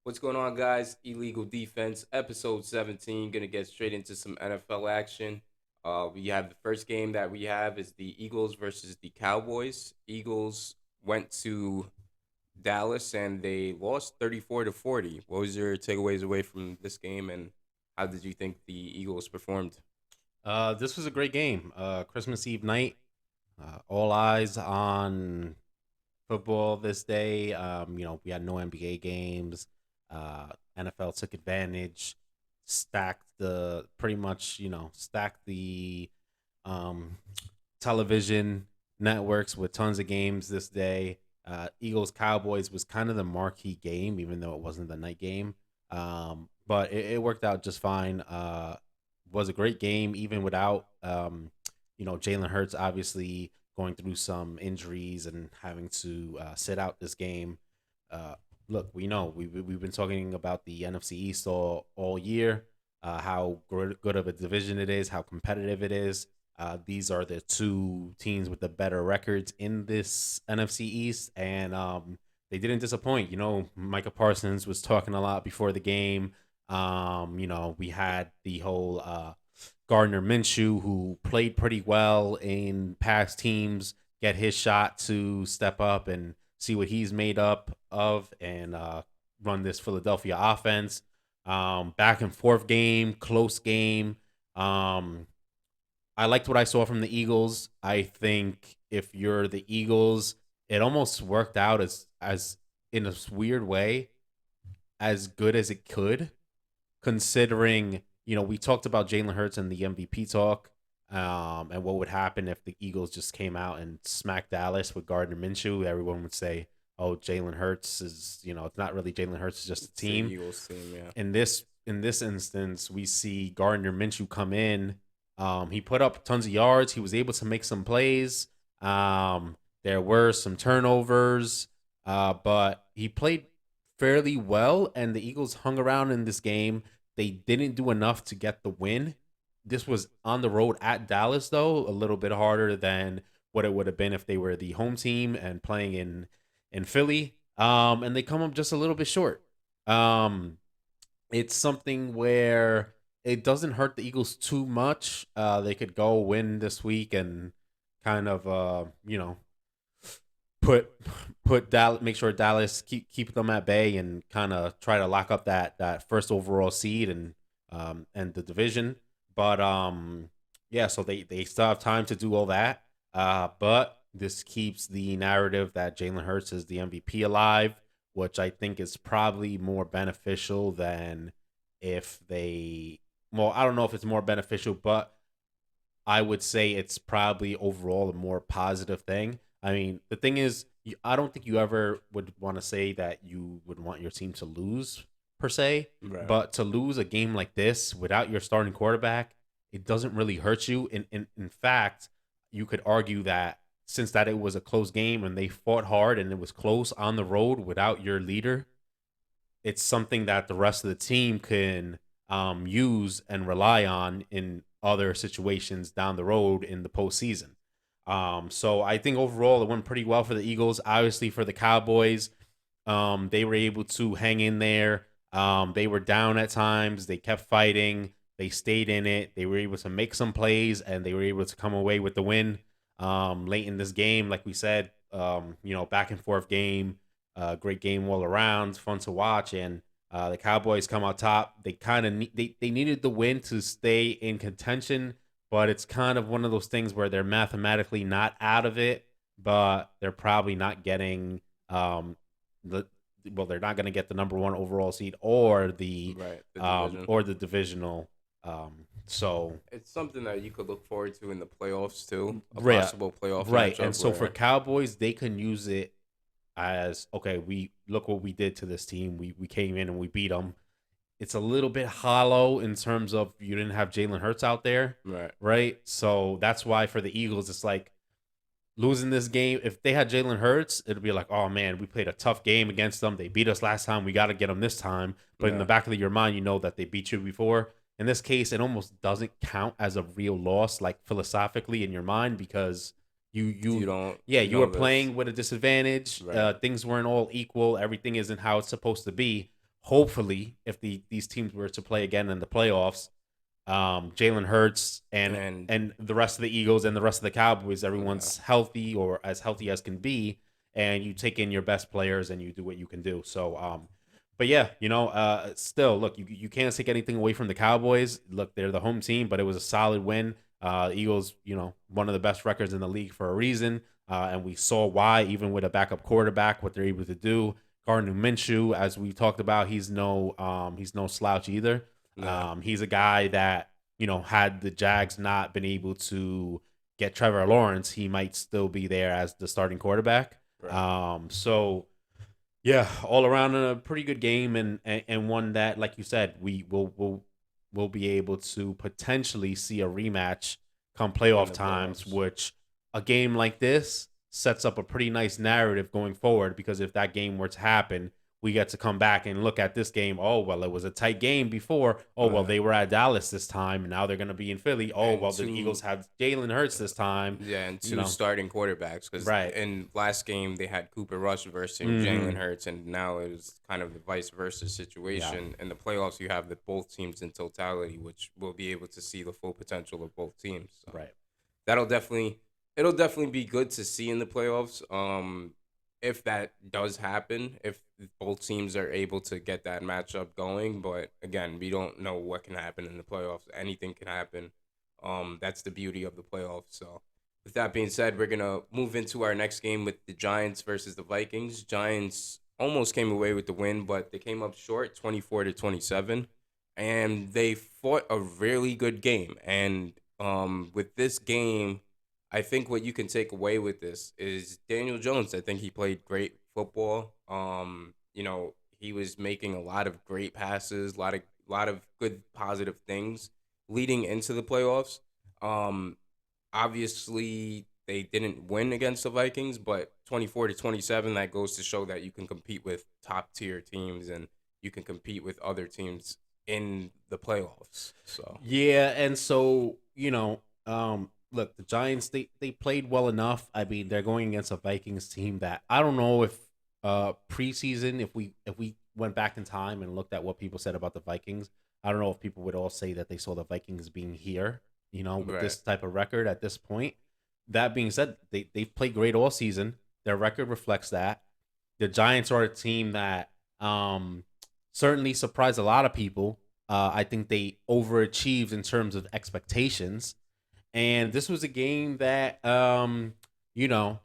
What's going on, guys? Illegal Defense, episode 17. Gonna get straight into some NFL action. We have the first game that we have is the Eagles versus the Cowboys. Eagles went to Dallas and they lost 34-40. What was your takeaways away from this game, and how did you think the Eagles performed? This was a great game. Christmas Eve night. All eyes on football this day. We had no NBA games. NFL took advantage, stacked the pretty much, stacked the um, television networks with tons of games this day. Eagles Cowboys was kind of the marquee game, even though it wasn't the night game. But it worked out just fine. Was a great game, even without Jalen Hurts obviously going through some injuries and having to sit out this game. Uh, Look, we know we've been talking about the NFC East all year, how good of a division it is, how competitive it is. These are the two teams with the better records in this NFC East, and they didn't disappoint. Micah Parsons was talking a lot before the game. We had the whole Gardner Minshew, who played pretty well in past teams, get his shot to step up and see what he's made up of and run this Philadelphia offense. Back and forth game, close game. I liked what I saw from the Eagles. I think if you're the Eagles, it almost worked out as in a weird way as good as it could, considering we talked about Jalen Hurts and the MVP talk, and what would happen if the Eagles just came out and smacked Dallas with Gardner Minshew. Everyone would say, "Oh, Jalen Hurts is it's not really Jalen Hurts; it's just a It's the team." Eagles team, yeah. In this instance, we see Gardner Minshew come in. He put up tons of yards. He was able to make some plays. There were some turnovers, but he played fairly well, and the Eagles hung around in this game. They didn't do enough to get the win. This was on the road at Dallas, though, a little bit harder than what it would have been if they were the home team and playing in Philly. And they come up just a little bit short. Um, it's something where it doesn't hurt the Eagles too much. They could go win this week and kind of put put Dallas, make sure Dallas keep them at bay and kind of try to lock up that first overall seed and the division. But yeah, so they still have time to do all that. But this keeps the narrative that Jalen Hurts is the MVP alive, which I think is probably more beneficial than if they. Well, I don't know if it's more beneficial, but I would say it's probably overall a more positive thing. I mean, the thing is, I don't think you ever would want to say that you would want your team to lose per se, Right. but to lose a game like this without your starting quarterback, it doesn't really hurt you. In fact, you could argue that since that it was a close game and they fought hard and it was close on the road without your leader, it's something that the rest of the team can use and rely on in other situations down the road in the postseason. So I think overall it went pretty well for the Eagles. Obviously for the Cowboys, they were able to hang in there. They were down at times. They kept fighting. They stayed in it. They were able to make some plays and they were able to come away with the win late in this game. Like we said, back and forth game. Great game all around, fun to watch, and the Cowboys come out top. They kind of they needed the win to stay in contention, but it's kind of one of those things where they're mathematically not out of it, but they're probably not getting the they're not going to get the number one overall seed Right. The division. or the divisional. So It's something that you could look forward to in the playoffs too. A right, possible playoff right, and matchup so for where Cowboys, they can use it as okay. We look what we did to this team. We came in and we beat them. It's a little bit hollow in terms of you didn't have Jalen Hurts out there, right, right? So that's why for the Eagles, it's like losing this game. If they had Jalen Hurts, it'd be like, oh man, we played a tough game against them. They beat us last time. We got to get them this time. But in the yeah, back of your mind, you know that they beat you before. In this case, it almost doesn't count as a real loss, like philosophically in your mind, because you you don't yeah, you were know this, playing with a disadvantage. right? Things weren't all equal. Everything isn't how it's supposed to be. hopefully, if these teams were to play again in the playoffs, Jalen Hurts And and the rest of the Eagles and the rest of the Cowboys, yeah, everyone's healthy or as healthy as can be, and you take in your best players and you do what you can do. So, but yeah, still, look, you can't take anything away from the Cowboys. Look, they're the home team, but it was a solid win. Eagles, one of the best records in the league for a reason, and we saw why, even with a backup quarterback, what they're able to do. Gardner Minshew, as we talked about, he's no slouch either. yeah, He's a guy that, had the Jags not been able to get Trevor Lawrence, he might still be there as the starting quarterback. right. So yeah, all around a pretty good game, and one that, like you said, will be able to potentially see a rematch come In playoff the times, playoffs. which a game like this sets up a pretty nice narrative going forward, because if that game were to happen, we get to come back and look at this game. Oh, well, it was a tight game before. Oh, well, Yeah. they were at Dallas this time, and now they're going to be in Philly. Oh, And well, the Eagles two, have Jalen Hurts this time. yeah, and You two know, starting quarterbacks because right. in last game they had Cooper Rush versus Jalen Hmm. Hurts, and now it was kind of the vice versa Yeah. situation. In the playoffs, you have the both teams in totality, which will be able to see the full potential of both teams. So Right. that'll definitely it'll definitely be good to see in the playoffs. If that does happen, if both teams are able to get that matchup going, but again, we don't know what can happen in the playoffs. Anything can happen. That's the beauty of the playoffs. So, with that being said, we're gonna move into our next game with the Giants versus the Vikings. Giants almost came away with the win, but they came up short, 24-27, and they fought a really good game. And with this game, I think what you can take away with this is Daniel Jones. I think he played great football. He was making a lot of great passes, a lot of good positive things leading into the playoffs. Um, Obviously they didn't win against the Vikings, but 24-27, that goes to show that you can compete with top tier teams and you can compete with other teams in the playoffs. So Yeah, and so, look, the Giants, they played well enough. I mean, they're going against a Vikings team that I don't know if preseason, if we went back in time and looked at what people said about the Vikings, I don't know if people would all say that they saw the Vikings being here, with right. this type of record at this point. That being said, they've played great all season. Their record reflects that. The Giants are a team that certainly surprised a lot of people. I think they overachieved in terms of expectations, and this was a game that you know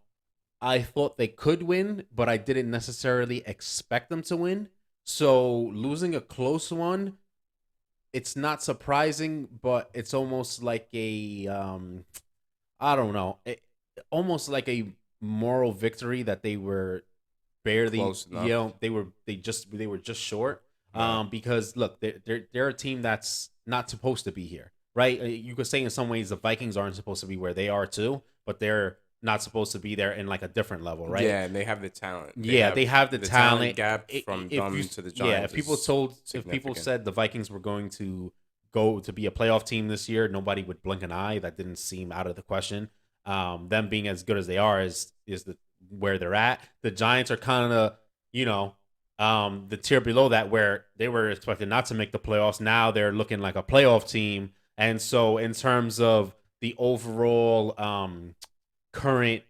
I thought they could win, but I didn't necessarily expect them to win. So losing a close one, it's not surprising, but it's almost like a I don't know, almost like a moral victory that they were barely, Close enough. they were just short. Right. Because look, they're a team that's not supposed to be here, right? You could say in some ways the Vikings aren't supposed to be where they are too, but they're not supposed to be there in like a different level, right? Yeah, and they have the talent. They Yeah, have they have the the talent talent. gap from If you, them to the yeah, Giants if people is told, if people significant. said the Vikings were going to go to be a playoff team this year, nobody would blink an eye. That didn't seem out of the question. Them being as good as they are is the where they're at. The Giants are kind of, you know, the tier below that, where they were expected not to make the playoffs. Now they're looking like a playoff team, and so in terms of the overall current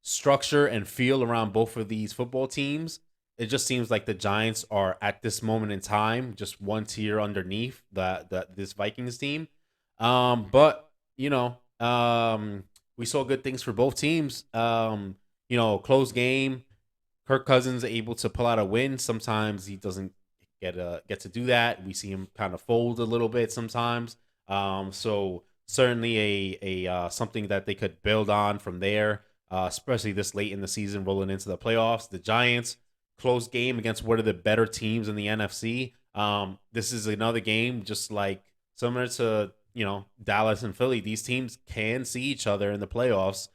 structure and feel around both of these football teams, it just seems like the Giants are at this moment in time just one tier underneath the this Vikings team. But we saw good things for both teams. Close game. Kirk Cousins able to pull out a win. Sometimes he doesn't get to do that. We see him kind of fold a little bit sometimes. So certainly a something that they could build on from there, especially this late in the season, rolling into the playoffs. The Giants close game against one of the better teams in the NFC. This is another game just like similar to Dallas and Philly. These teams can see each other in the playoffs.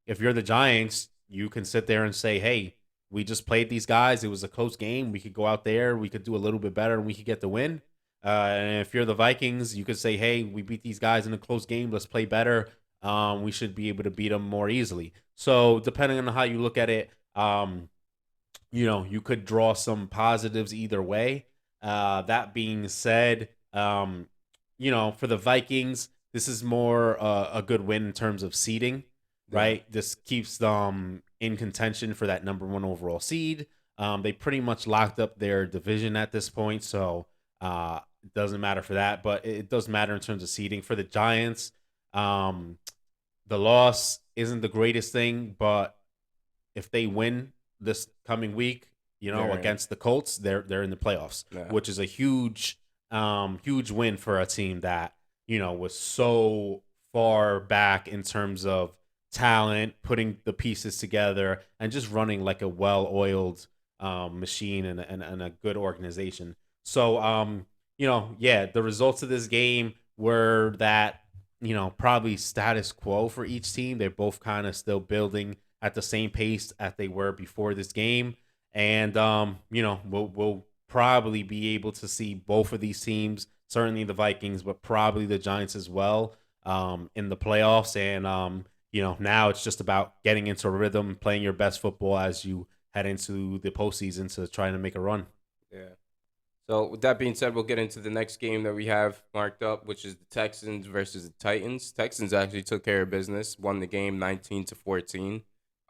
If you're the Giants, you can sit there and say, "Hey, we just played these guys. It was a close game. We could go out there. We could do a little bit better, and we could get the win." And if you're the Vikings, you could say, "Hey, we beat these guys in a close game. Let's play better. We should be able to beat them more easily." So, depending on how you look at it, you could draw some positives either way. That being said, for the Vikings, this is more a good win in terms of seeding, Yeah. right? This keeps them in contention for that number one overall seed. They pretty much locked up their division at this point, so it doesn't matter for that, but it does matter in terms of seeding. For the Giants, um, the loss isn't the greatest thing, but if they win this coming week, They're in. against the Colts, they're in the playoffs, Yeah. which is a huge win for a team that was so far back in terms of talent, putting the pieces together, and just running like a well-oiled machine and a good organization. So, yeah, the results of this game were that probably status quo for each team. They're both kind of still building at the same pace as they were before this game. And we'll probably be able to see both of these teams, certainly the Vikings, but probably the Giants as well, in the playoffs. And now it's just about getting into a rhythm, playing your best football as you head into the postseason to trying to make a run. Yeah. So with that being said, we'll get into the next game that we have marked up, which is the Texans versus the Titans. Texans actually took care of business, won the game 19-14,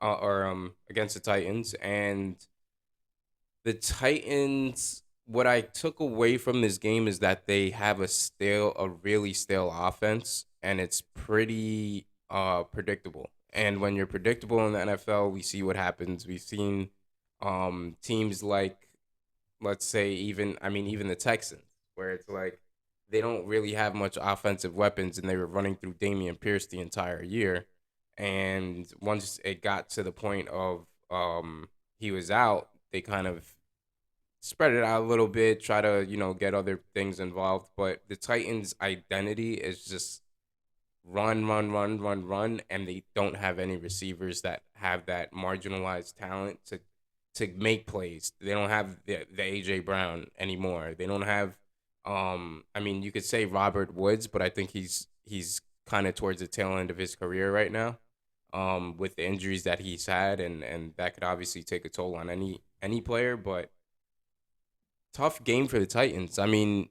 or against the Titans. And the Titans, what I took away from this game is that they have a really stale offense, and it's pretty predictable. And when you're predictable in the NFL, we see what happens. We've seen teams like, let's say, even the Texans, where it's like they don't really have much offensive weapons, and they were running through Damian Pierce the entire year. And once it got to the point of he was out, they kind of spread it out a little bit, try to get other things involved. But the Titans' identity is just run, run, run, run, run, and they don't have any receivers that have that marginalized talent to make plays. They don't have the AJ Brown anymore. They don't have you could say Robert Woods, but I think he's kind of towards the tail end of his career right now. With the injuries that he's had, and that could obviously take a toll on any player, but tough game for the Titans. I mean,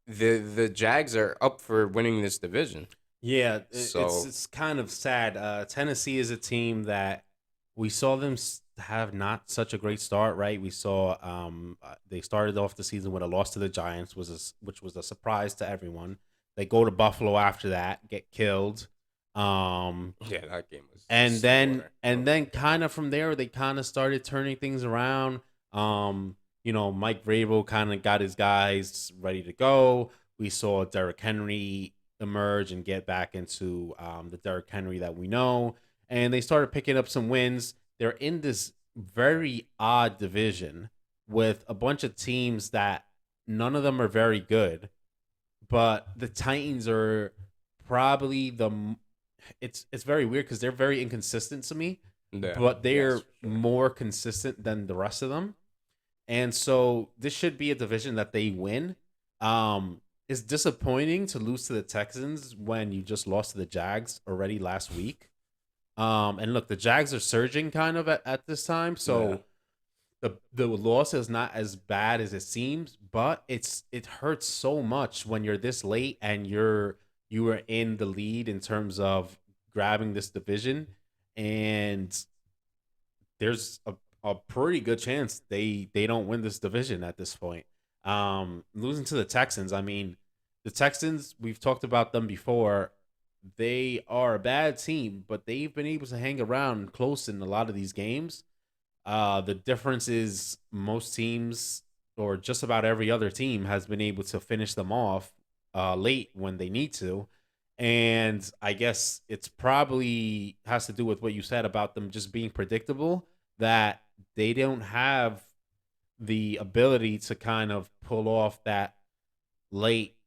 the Jags are up for winning this division. Yeah, it's So it's kind of sad. Tennessee is a team that we saw them have not such a great start, right? We saw they started off the season with a loss to the Giants, which was a surprise to everyone. They go to Buffalo after that, get killed, yeah, that game was and then slaughter. and then kind of from there they kind of started turning things around. Mike Vrabel kind of got his guys ready to go. We saw Derrick Henry emerge and get back into the Derrick Henry that we know, and they started picking up some wins. They're in this very odd division with a bunch of teams that none of them are very good, but the Titans are probably it's very weird because they're very inconsistent to me, Yeah, but yes, they're for sure. more consistent than the rest of them. And so this should be a division that they win. It's disappointing to lose to the Texans when you just lost to the Jags already last week. And look, the Jags are surging kind of at this time, Yeah, so the loss is not as bad as it seems, but it hurts so much when you're this late and you are in the lead in terms of grabbing this division, and there's a pretty good chance they don't win this division at this point. Losing to the Texans, I mean, the Texans, we've talked about them before. They are a bad team, but they've been able to hang around close in a lot of these games. The difference is most teams, or just about every other team, has been able to finish them off late when they need to. And I guess it's probably has to do with what you said about them just being predictable, that they don't have the ability to kind of pull off that late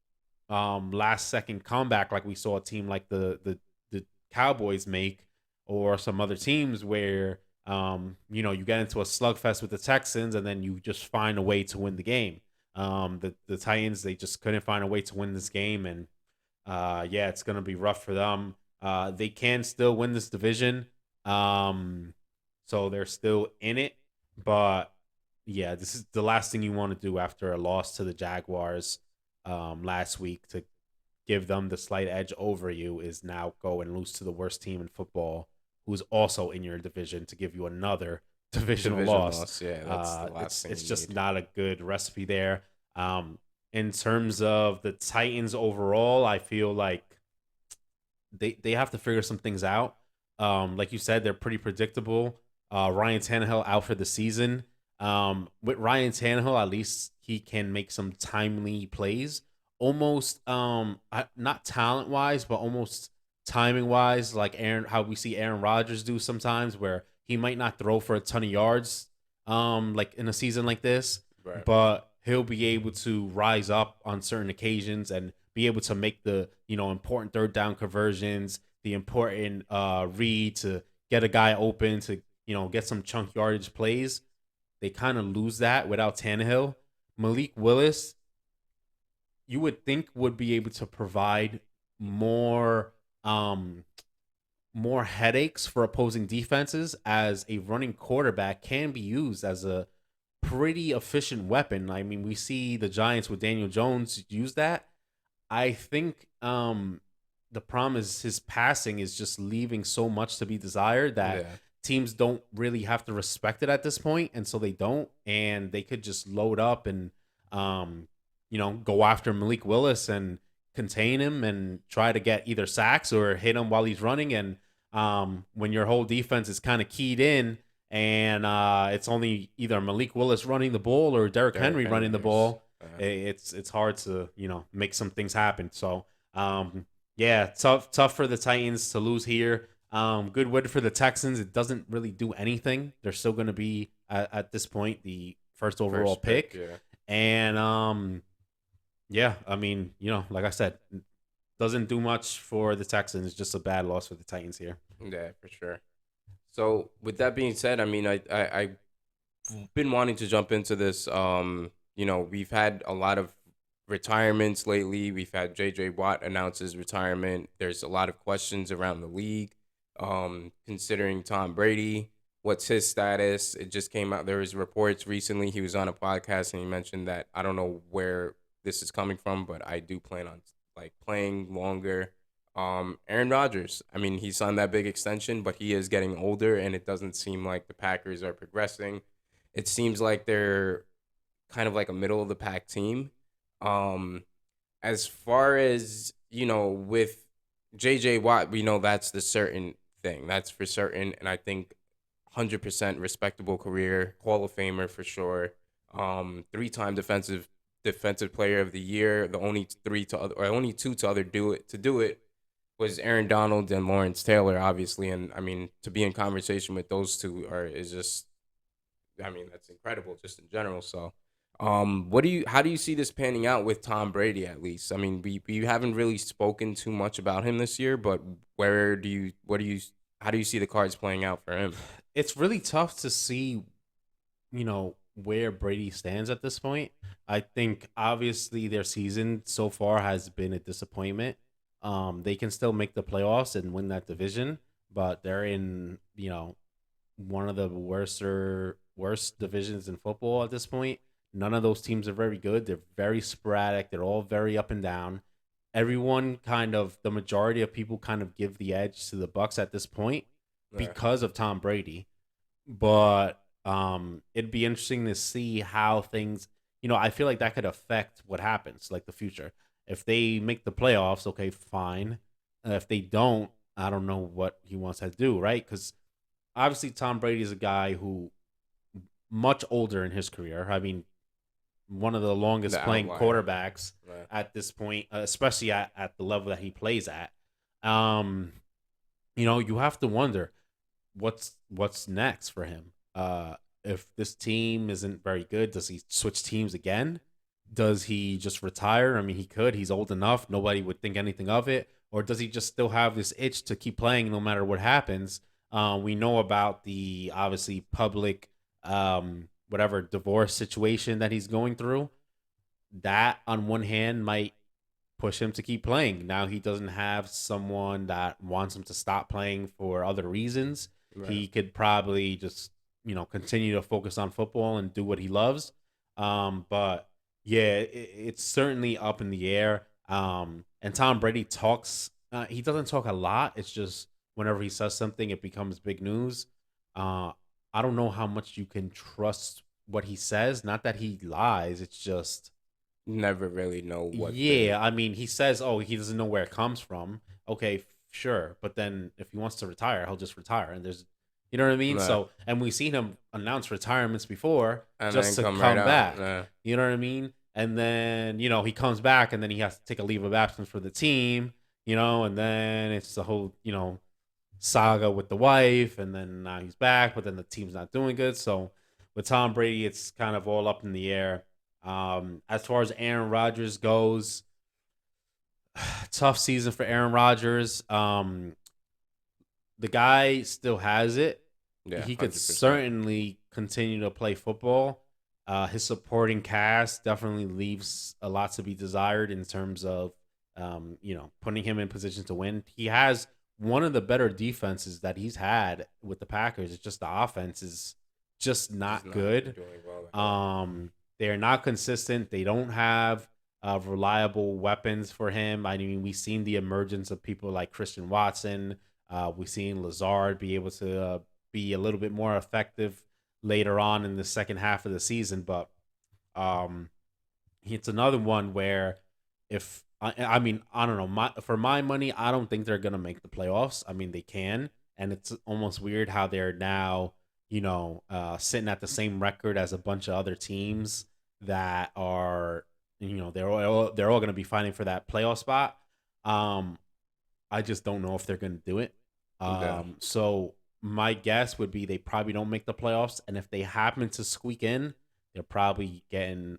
last second comeback like we saw a team like the Cowboys make, or some other teams where you get into a slugfest with the Texans and then you just find a way to win the game. The Titans, they just couldn't find a way to win this game, and yeah, it's gonna be rough for them. They can still win this division, so they're still in it, but yeah, this is the last thing you want to do after a loss to the Jaguars last week, to give them the slight edge over you, is now go and lose to the worst team in football, who's also in your division, to give you another divisional Division loss. loss. Yeah, that's the last thing It's you just need. not a good recipe there. In terms of the Titans overall, I feel like they have to figure some things out. Like you said, they're pretty predictable. Ryan Tannehill out for the season. With Ryan Tannehill, at least he can make some timely plays. Almost, not talent wise, but almost timing wise, like Aaron, how we see Aaron Rodgers do sometimes, where he might not throw for a ton of yards, like in a season like this, Right. but he'll be able to rise up on certain occasions and be able to make the important third down conversions, the important read to get a guy open, to get some chunk yardage plays. They kind of lose that without Tannehill. Malik Willis, you would think, would be able to provide more um more headaches for opposing defenses, as a running quarterback can be used as a pretty efficient weapon. I mean, we see the Giants with Daniel Jones use that. I think the problem is his passing is just leaving so much to be desired that Yeah. teams don't really have to respect it at this point, and so they don't, and they could just load up and go after Malik Willis and contain him and try to get either sacks or hit him while he's running. And when your whole defense is kind of keyed in, and it's only either Malik Willis running the ball or Derrick Derrick Henry running the Henry's. ball, it's hard to make some things happen. So yeah, tough for the Titans to lose here. Good win for the Texans. It doesn't really do anything. They're still going to be at this point the first overall First pick. pick, Yeah. and yeah, I mean, like I said, doesn't do much for the Texans. Just a bad loss for the Titans here. Yeah, for sure. So with that being said, I mean, I've been wanting to jump into this. We've had a lot of retirements lately. We've had J.J. Watt announce his retirement. There's a lot of questions around the league, considering Tom Brady. What's his status? It just came out. There was reports recently. He was on a podcast and he mentioned that, I don't know where this is coming from, but I do plan on like playing longer. Aaron Rodgers. I mean, he signed that big extension, but he is getting older, and it doesn't seem like the Packers are progressing. It seems like they're kind of like a middle of the pack team. Um, as far as with J.J. Watt, we know that's the certain thing. That's for certain, and I think 100% respectable career, Hall of Famer for sure. Three-time defensive player of the year. The only three to other, or only two to other do it was Aaron Donald and Lawrence Taylor, obviously. And I mean, to be in conversation with those two is just, I mean, that's incredible just in general. So, how do you see this panning out with Tom Brady at least? I mean, we haven't really spoken too much about him this year, but how do you see the cards playing out for him? It's really tough to see, where Brady stands at this point. I think obviously their season so far has been a disappointment. They can still make the playoffs and win that division, but they're in, one of the worst divisions in football at this point. None of those teams are very good. They're very sporadic. They're all very up and down. Everyone kind of, the majority of people kind of give the edge to the Bucks at this point Yeah, because of Tom Brady. But it'd be interesting to see how things, I feel like that could affect what happens, like the future. If they make the playoffs, okay, fine. If they don't, I don't know what he wants to do, right? Because obviously Tom Brady is a guy who much older in his career. I mean, one of the longest the playing outlier. quarterbacks Right. at this point, especially at the level that he plays at. Um, you have to wonder what's next for him. If this team isn't very good, does he switch teams again? Does he just retire? I mean, he could. He's old enough. Nobody would think anything of it. Or does he just still have this itch to keep playing no matter what happens? We know about the obviously public, whatever divorce situation that he's going through. That on one hand might push him to keep playing. Now he doesn't have someone that wants him to stop playing for other reasons. Right. He could probably just continue to focus on football and do what he loves. But yeah, it's certainly up in the air. And Tom Brady talks. He doesn't talk a lot. It's just whenever he says something, it becomes big news. Uh, I don't know how much you can trust what he says. Not that he lies. It's just Never really know what the yeah. I mean, he says, "Oh, he doesn't know where it comes from." Okay, sure. But then if he wants to retire, he'll just retire. And there's, you know what I mean. nah, So, and we've seen him announce retirements before and just then to come right come out. back. Nah. You know what I mean? And then he comes back, and then he has to take a leave of absence for the team. And then it's the whole saga with the wife, and then now he's back, but then the team's not doing good. So with Tom Brady, it's kind of all up in the air. As far as Aaron Rodgers goes, tough season for Aaron Rodgers. The guy still has it. Yeah, He could 100%. certainly continue to play football. His supporting cast definitely leaves a lot to be desired in terms of, putting him in position to win. He has one of the better defenses that he's had with the Packers. It's just the offense is just Just not not good. doing well at all. They're not consistent. They don't have reliable weapons for him. I mean, we've seen the emergence of people like Christian Watson. We've seen Lazard be able to be a little bit more effective later on in the second half of the season, but um, it's another one where if I mean I don't know for my money I don't think they're gonna make the playoffs. I mean they can, and it's almost weird how they're now sitting at the same record as a bunch of other teams that are they're all gonna be fighting for that playoff spot. Um, I just don't know if they're gonna do it. Yeah, So my guess would be they probably don't make the playoffs, and if they happen to squeak in, they're probably getting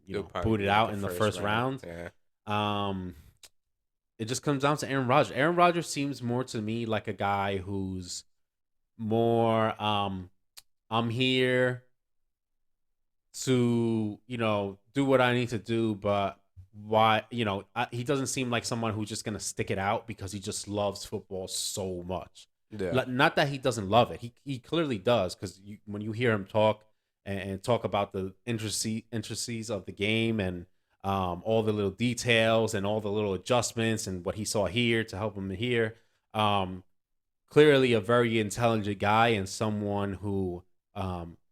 they'll probably booted be in out the in the first first round. round. Yeah, Um, it just comes down to Aaron Rodgers. Aaron Rodgers seems more to me like a guy who's more I'm here to do what I need to do, but why he doesn't seem like someone who's just gonna stick it out because he just loves football so much. yeah, Not that he doesn't love it, he clearly does because when you hear him talk and talk about the intricacies of the game and all the little details and all the little adjustments and what he saw here to help him here. Um, Clearly a very intelligent guy and someone who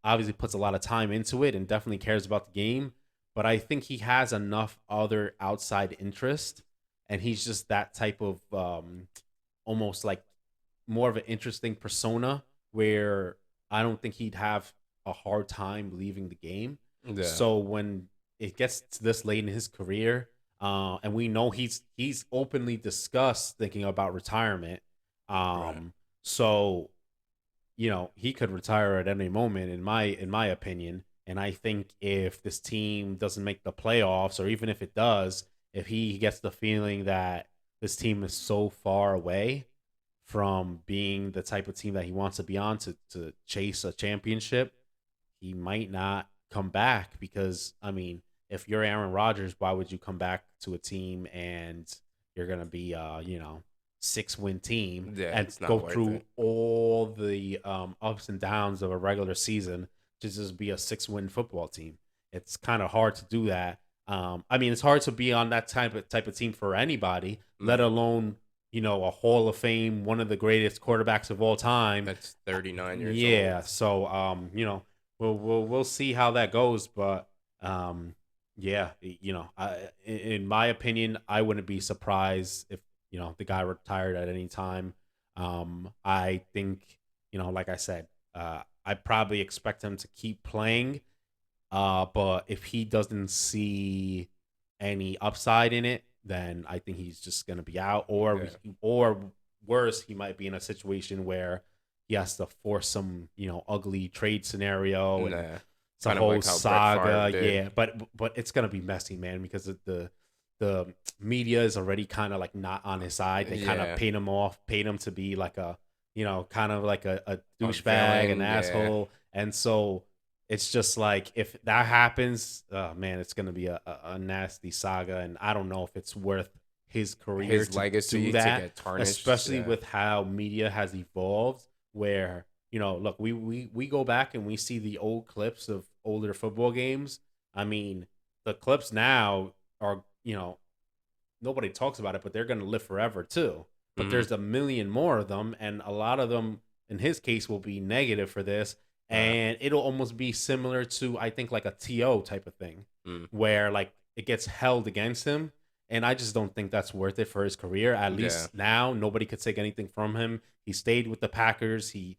obviously puts a lot of time into it and definitely cares about the game. But I think he has enough other outside interest, and he's just that type of almost like more of an interesting persona where I don't think he'd have a hard time leaving the game. yeah. So when it gets to this late in his career, and we know he's openly discussed thinking about retirement. Right. So he could retire at any moment in my opinion. And I think if this team doesn't make the playoffs, or even if it does, if he gets the feeling that this team is so far away from being the type of team that he wants to be on to chase a championship, he might not come back because I mean, if you're Aaron Rodgers, why would you come back to a team and you're gonna be 6-win team Yeah, and it's go not worth through it. all the ups and downs of a regular season to just be a 6-win football team? It's kind of hard to do that. I mean, it's hard to be on that type of team for anybody, let Yeah, alone a Hall of Fame, one of the greatest quarterbacks of all time. that's 39 years old. Yeah, so we'll see how that goes, but yeah, in my opinion, I wouldn't be surprised if the guy retired at any time. I think like I said, I probably expect him to keep playing, but if he doesn't see any upside in it, then I think he's just gonna be out, Yeah, or worse, he might be in a situation where he has to force some ugly trade scenario, and nah. it's a Kind of whole like how Brett Favre saga. did. Yeah, but it's gonna be messy, man, because the media is already kind of like not on his side. They kind of Yeah, paint him off, paint him to be like a kind of like a a douchebag, an villain. Yeah, asshole, and so it's just like if that happens, man, it's gonna be a nasty saga, and I don't know if it's worth his career his to do legacy to that, get tarnished. especially Yeah, with how media has evolved, where look, we go back and we see the old clips of older football games. I mean, the clips now are, nobody talks about it, but they're going to live forever too. But Hmm. there's a million more of them, and a lot of them, in his case, will be negative for this, Right. and it'll almost be similar to, I think, like a TO type of thing, Mm. where like it gets held against him, and I just don't think that's worth it for his career. At Yeah. least now, nobody could take anything from him. He stayed with the Packers. He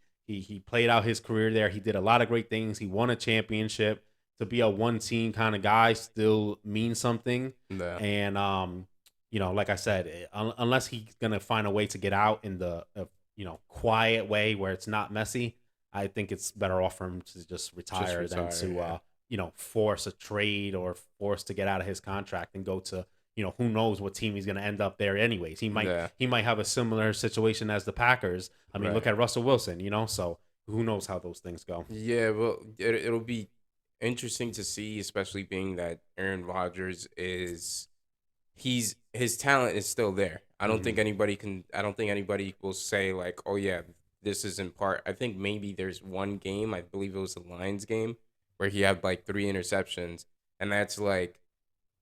played out his career there. He did a lot of great things. He won a championship. To be a one team kind of guy still means something. Yeah. And like I said, unless he's gonna find a way to get out in the quiet way where it's not messy, I think it's better off for him to just Just retire than retire. to Yeah. force a trade or force to get out of his contract and go to who knows what team he's gonna end up there anyways. He might Yeah. he might have a similar situation as the Packers. I mean, look Right. at Russell Wilson, so who knows how those things go. Yeah. Well, it'll be interesting to see, especially being that Aaron Rodgers is his talent is still there. Hmm. I don't think anybody will say like, "Oh yeah, this is in part." I think maybe there's one game, I believe it was the Lions game, where he had like 3 interceptions, and that's like,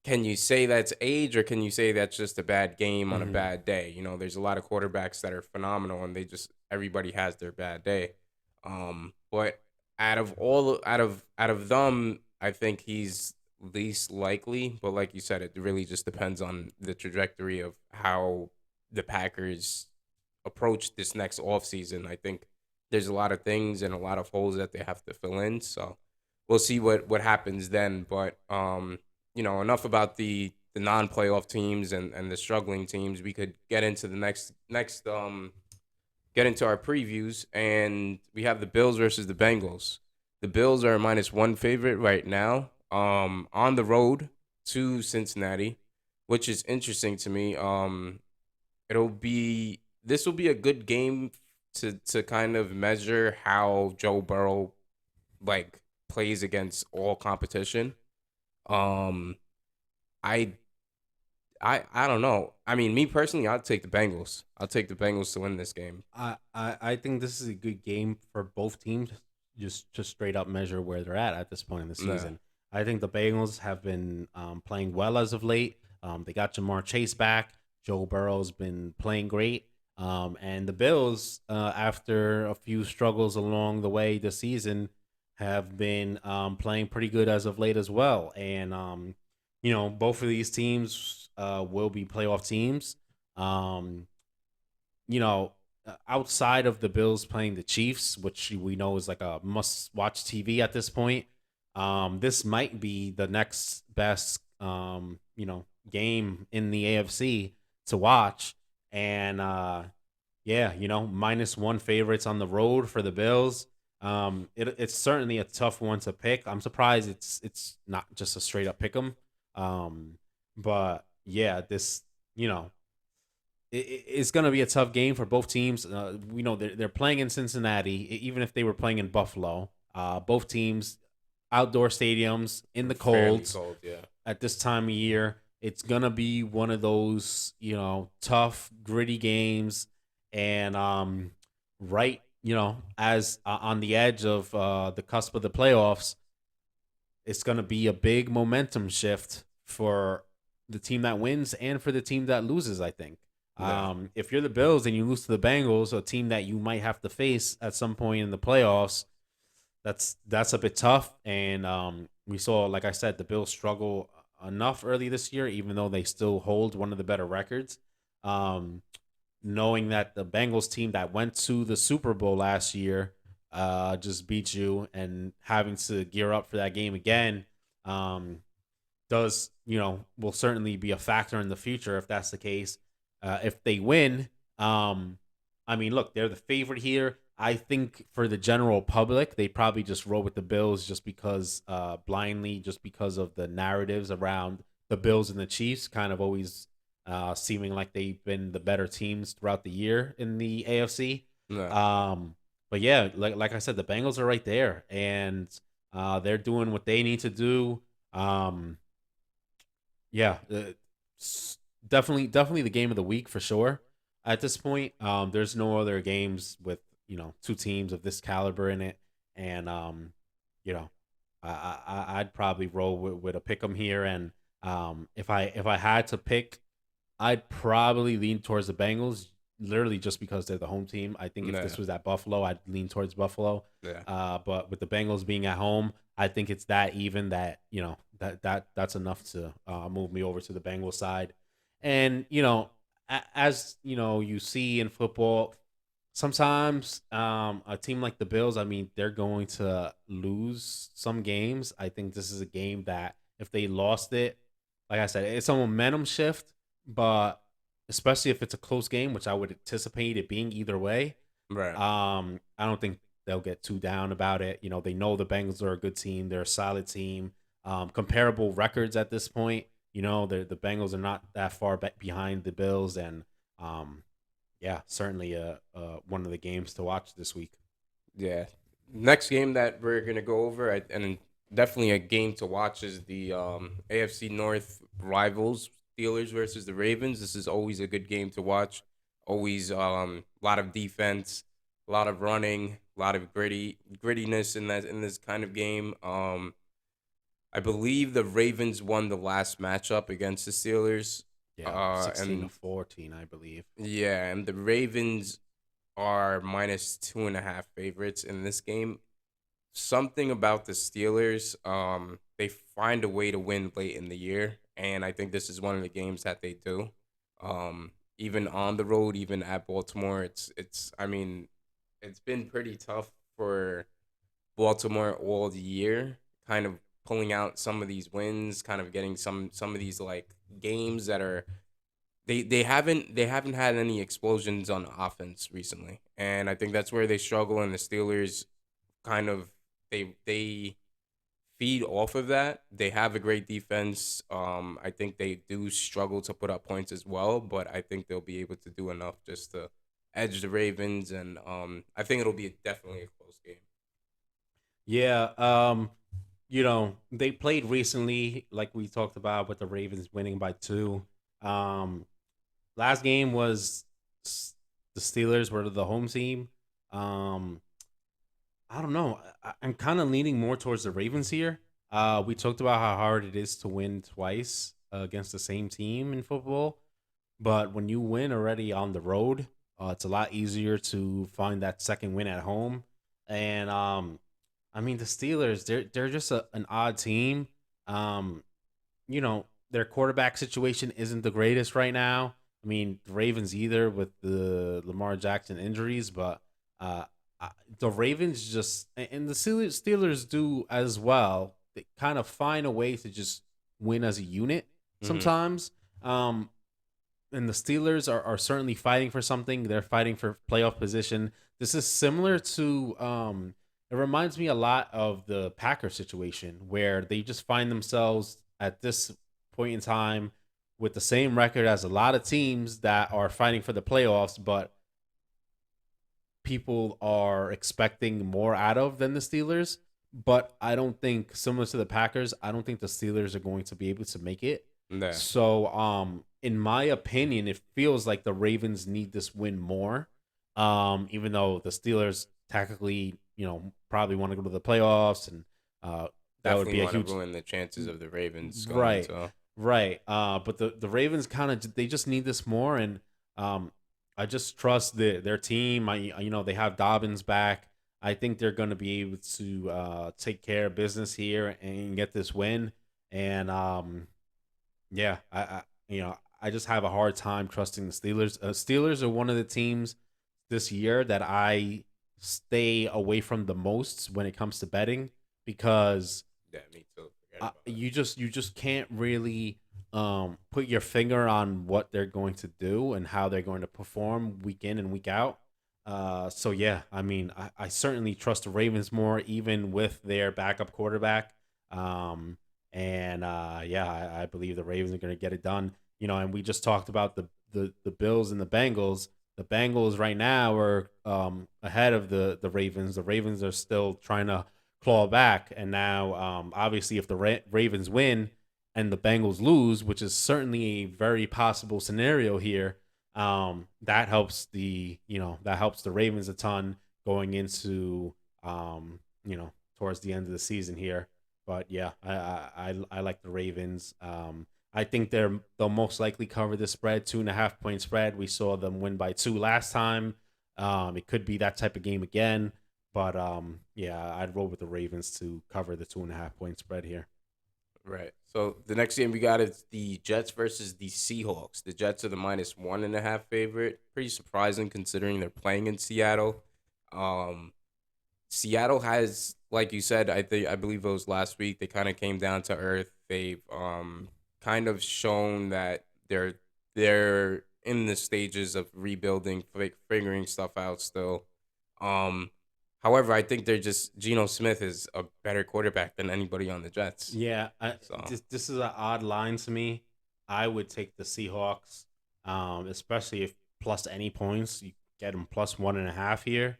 can you say that's age, or can you say that's just a bad game on a Hmm. bad day? There's a lot of quarterbacks that are phenomenal, and everybody has their bad day. But out of them, I think he's least likely. But like you said, it really just depends on the trajectory of how the Packers approach this next offseason. I think there's a lot of things and a lot of holes that they have to fill in. So we'll see what happens then. But enough about the non-playoff teams and the struggling teams. We could get into the next get into our previews, and we have the Bills versus the Bengals. The Bills are a -1 favorite right now, on the road to Cincinnati, which is interesting to me. This will be a good game to kind of measure how Joe Burrow like plays against all competition. Um, I I don't know. I mean, me personally, I'll take the Bengals. I'll take the Bengals to win this game. I think this is a good game for both teams, just to straight up measure where they're at this point in the Nah. season. I think the Bengals have been playing well as of late. They got Jamar Chase back. Joe Burrow's been playing great. And the Bills, after a few struggles along the way this season, have been playing pretty good as of late as well. And both of these teams will be playoff teams. Um, outside of the Bills playing the Chiefs, which we know is like a must watch TV at this point, this might be the next best, game in the AFC to watch. And yeah, -1 favorites on the road for the Bills. It's certainly a tough one to pick. I'm surprised it's not just a straight up pick 'em. But yeah, this, you know, it's going to be a tough game for both teams. We know they're playing in Cincinnati, even if they were playing in Buffalo. Both teams, outdoor stadiums in the Fairly cold cold, yeah. at this time of year. It's going to be one of those, tough, gritty games. And right, as on the edge of the cusp of the playoffs, it's going to be a big momentum shift for the team that wins and for the team that loses, I think. Yeah. If you're the Bills and you lose to the Bengals, a team that you might have to face at some point in the playoffs, that's a bit tough. And we saw, like I said, the Bills struggle enough early this year, even though they still hold one of the better records. Um, Knowing that the Bengals team that went to the Super Bowl last year just beat you, and having to gear up for that game again um, does, will certainly be a factor in the future if that's the case. If they win, I mean, look, they're the favorite here. I think for the general public, they probably just roll with the Bills just because blindly, just because of the narratives around the Bills and the Chiefs, kind of always seeming like they've been the better teams throughout the year in the AFC. Yeah. Um, but yeah, like I said, the Bengals are right there, and they're doing what they need to do. Um, yeah, definitely the game of the week for sure. At this point, there's no other games with two teams of this caliber in it, and you know, I'd probably roll with a pick 'em here, and if I had to pick, I'd probably lean towards the Bengals, literally just because they're the home team. I think if this Yeah, was at Buffalo, I'd lean towards Buffalo. yeah, But with the Bengals being at home, I think it's that even that that's enough to move me over to the Bengals side. And as you see in football, sometimes a team like the Bills, I mean, they're going to lose some games. I think this is a game that if they lost it, like I said, it's a momentum shift, but especially if it's a close game, which I would anticipate it being either way, right. I don't think they'll get too down about it. They know the Bengals are a good team. They're a solid team. Comparable records at this point. The Bengals are not that far behind the Bills, and yeah, certainly one of the games to watch this week. Yeah. Next game that we're gonna go over, and definitely a game to watch, is the AFC North rivals, Steelers versus the Ravens. This is always a good game to watch. Always a lot of defense, a lot of running, a lot of grittiness in this kind of game. I believe the Ravens won the last matchup against the Steelers. Yeah, 16 to And 14, I believe. yeah, and the Ravens are -2.5 favorites in this game. Something about the Steelers, they find a way to win late in the year, and I think this is one of the games that they do. Even on the road, even at Baltimore, I mean, it's been pretty tough for Baltimore all the year, kind of pulling out some of these wins, kind of getting some of these like games that are they haven't had any explosions on offense recently, and I think that's where they struggle. And the Steelers kind of they feed off of that. They have a great defense. I think they do struggle to put up points as well, but I think they'll be able to do enough just to edge the Ravens, and I think it'll be definitely a close game. Yeah, they played recently, like we talked about, with the Ravens winning by two. Um, Last game was the Steelers were the home team. Um, I don't know. I'm kind of leaning more towards the Ravens here. We talked about how hard it is to win twice against the same team in football, but when you win already on the road, it's a lot easier to find that second win at home. And I mean, the Steelers, they're just an odd team. Um, their quarterback situation isn't the greatest right now. I mean, the Ravens either with the Lamar Jackson injuries, but uh, the Ravens just and the Steelers do as well. They kind of find a way to just win as a unit Hmm. sometimes. Um, and the Steelers are certainly fighting for something. They're fighting for playoff position. This is similar to it reminds me a lot of the Packers situation where they just find themselves at this point in time with the same record as a lot of teams that are fighting for the playoffs, but people are expecting more out of than the Steelers. But I don't think, similar to the Packers, I don't think the Steelers are going to be able to make it. Yeah, So, in my opinion, it feels like the Ravens need this win more. Even though the Steelers technically, probably want to go to the playoffs, and that would definitely be a want to huge ruin the chances of the Ravens going right. into. Right. But the Ravens kind of they just need this more, and I just trust their team. They have Dobbins back. I think they're going to be able to take care of business here and get this win. And yeah, I just have a hard time trusting the Steelers. Steelers are one of the teams this year that I stay away from the most when it comes to betting because Yeah, me too. Forget about it. you just can't really put your finger on what they're going to do and how they're going to perform week in and week out. So yeah, I mean, I certainly trust the Ravens more, even with their backup quarterback. Um, and yeah, I believe the Ravens are going to get it done. And we just talked about the Bills and the Bengals. The Bengals right now are ahead of the Ravens. The Ravens are still trying to claw back. And now, obviously, if the Ravens win and the Bengals lose, which is certainly a very possible scenario here, that helps the Ravens a ton going into towards the end of the season here. But yeah, I like the Ravens. I think they'll most likely cover the spread, 2.5 point spread. We saw them win by 2 last time. It could be that type of game again. But yeah, I'd roll with the Ravens to cover the 2.5 point spread here. Right. So the next game we got is the Jets versus the Seahawks. The Jets are the -1.5 favorite. Pretty surprising considering they're playing in Seattle. Um, Seattle has, like you said, I believe it was last week. They kind of came down to earth. They've kind of shown that they're in the stages of rebuilding, figuring stuff out still. Um, However, I think they're just Geno Smith is a better quarterback than anybody on the Jets. Yeah, So this is an odd line to me. I would take the Seahawks, especially if plus any points. You get them +1.5 here.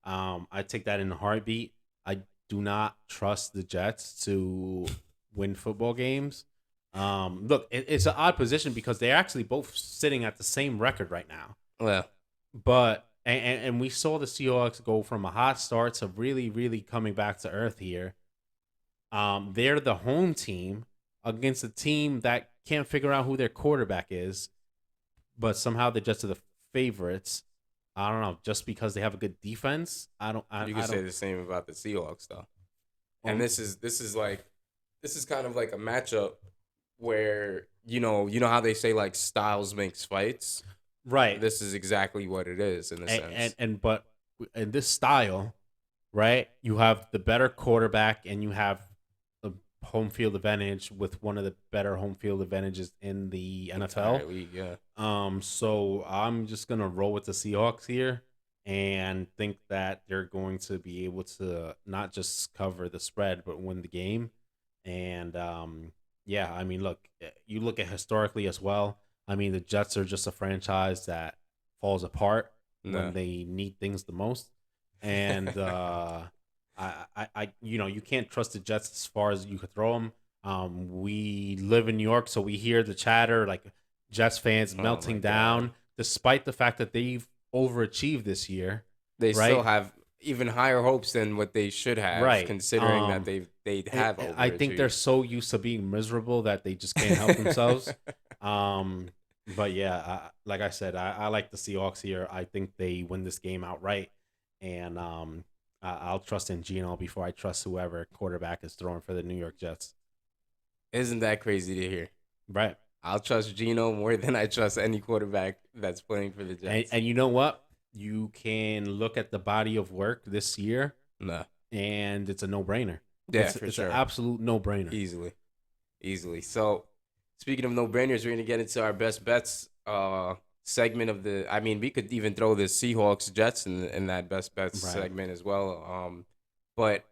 I take that in a heartbeat. I do not trust the Jets to win football games. Look, it's an odd position because they're actually both sitting at the same record right now. well, But and we saw the Seahawks go from a hot start to really, really coming back to earth here. They're the home team against a team that can't figure out who their quarterback is, but somehow the Jets are the favorites. I don't know, just because they have a good defense. you can say the same about the Seahawks though. And Um, this is kind of like a matchup where you know how they say like styles makes fights. right. This is exactly what it is in a sense. But in this style, right? You have the better quarterback and you have the home field advantage with one of the better home field advantages in the NFL. Entire league, yeah. So I'm just gonna roll with the Seahawks here and think that they're going to be able to not just cover the spread but win the game. And yeah, I mean, look, you look at historically as well. I mean, the Jets are just a franchise that falls apart No. when they need things the most. And you can't trust the Jets as far as you could throw them. We live in New York, so we hear the chatter like Jets fans Oh melting my down, God. despite the fact that they've overachieved this year. They Right. still have even higher hopes than what they should have, Right. considering that they have I think they're overachieved. so used to being miserable that they just can't help themselves. But yeah, like I said, I like the Seahawks here. I think they win this game outright, and I'll trust in Geno before I trust whoever quarterback is throwing for the New York Jets. Isn't that crazy to hear? Right. I'll trust Geno more than I trust any quarterback that's playing for the And, Jets. and you know what? You can look at the body of work this year, Nah. and it's a no-brainer. Yeah, it's for it's sure. an absolute no-brainer. Easily. So, speaking of no brainers, we're gonna get into our best bets segment of the. I mean, we could even throw the Seahawks Jets in that best bets Right. segment as well. But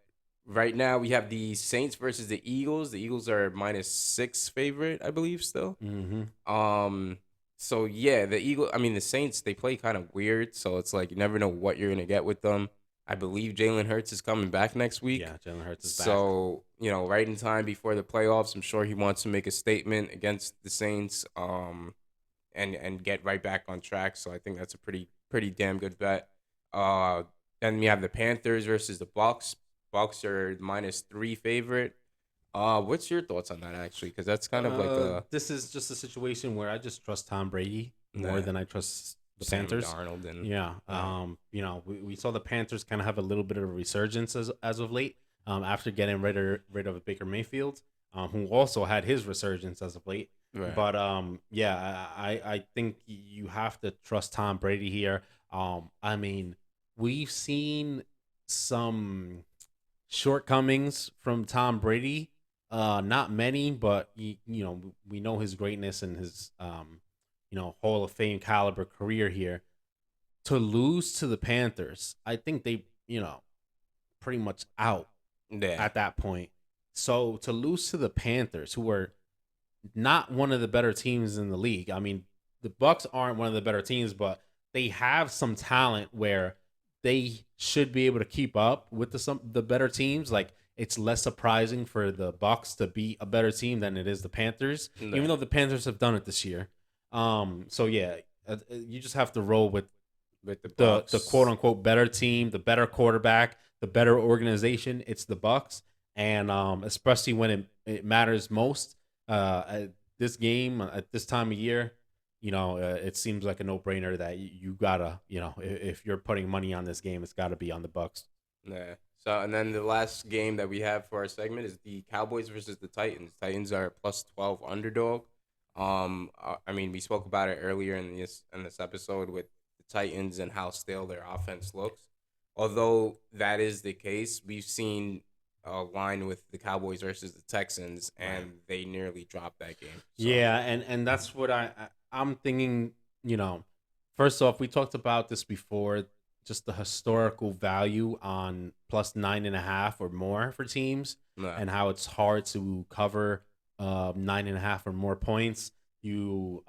right now we have the Saints versus the Eagles. The Eagles are -6 favorite, I believe, still. Mm-hmm. So yeah, the Saints, they play kind of weird, so it's like you never know what you're gonna get with them. I believe Jalen Hurts is coming back next week. Yeah, Jalen Hurts is back. So, right in time before the playoffs, I'm sure he wants to make a statement against the Saints, and get right back on track. So I think that's a pretty damn good bet. Then we have the Panthers versus the Bucks. Bucks are -3 favorite. What's your thoughts on that actually? Because that's kind of like a This is just a situation where I just trust Tom Brady more Nah. than I trust the Sam Panthers. Darnold and Yeah. We saw the Panthers kind of have a little bit of a resurgence as of late, after getting rid of Baker Mayfield, who also had his resurgence as of late. Right. But yeah, I think you have to trust Tom Brady here. I mean, we've seen some shortcomings from Tom Brady. Not many, but we know his greatness and his Hall of Fame caliber career here. To lose to the Panthers, I think they pretty much out yeah. at that point. So to lose to the Panthers, who are not one of the better teams in the league. I mean, the Bucks aren't one of the better teams, but they have some talent where they should be able to keep up with the better teams. Like, it's less surprising for the Bucks to be a better team than it is the Panthers, Yeah. even though the Panthers have done it this year. So yeah, you just have to roll with with the The quote Bucks. unquote better team, the better quarterback, the better organization. It's the Bucks, and especially when it matters most. At this game at this time of year, it seems like a no brainer that you gotta, if you're putting money on this game, it's got to be on the Bucks. Yeah. So and then the last game that we have for our segment is the Cowboys versus the Titans. Titans are plus 12 underdog. I mean, we spoke about it earlier in this episode with the Titans and how stale their offense looks. Although that is the case, we've seen a line with the Cowboys versus the Texans, Right. and they nearly dropped that game. So Yeah, and that's what I'm thinking. You know, first off, we talked about this before. Just the historical value on plus 9.5 or more for teams, nah, and how it's hard to cover 9.5 or more points. You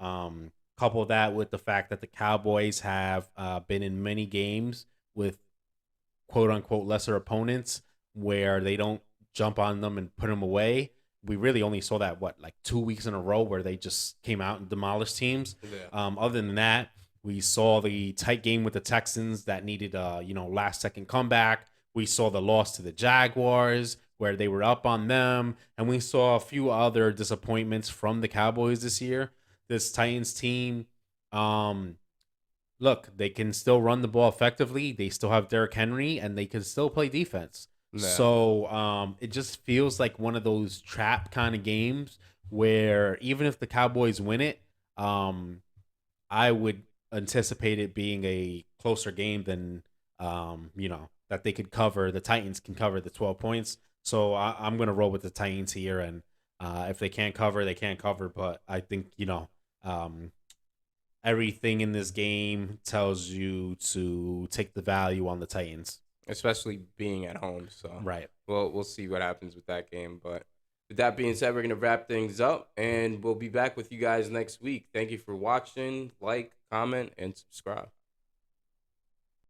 couple that with the fact that the Cowboys have been in many games with quote unquote lesser opponents where they don't jump on them and put them away. We really only saw that like 2 weeks in a row where they just came out and demolished teams. yeah, Other than that, we saw the tight game with the Texans that needed a last second comeback. We saw the loss to the Jaguars where they were up on them, and we saw a few other disappointments from the Cowboys this year. This Titans team, um, look, they can still run the ball effectively. They still have Derrick Henry, and they can still play defense. nah. So it just feels like one of those trap kind of games where even if the Cowboys win it, I would anticipate it being a closer game than that they could cover. The Titans can cover the 12 points. So I'm gonna roll with the Titans here, and if they can't cover, they can't cover. But I think um, everything in this game tells you to take the value on the Titans. Especially being at home. So Right. we'll see what happens with that game. But with that being said, we're gonna wrap things up, and we'll be back with you guys next week. Thank you for watching. Like, comment, and subscribe.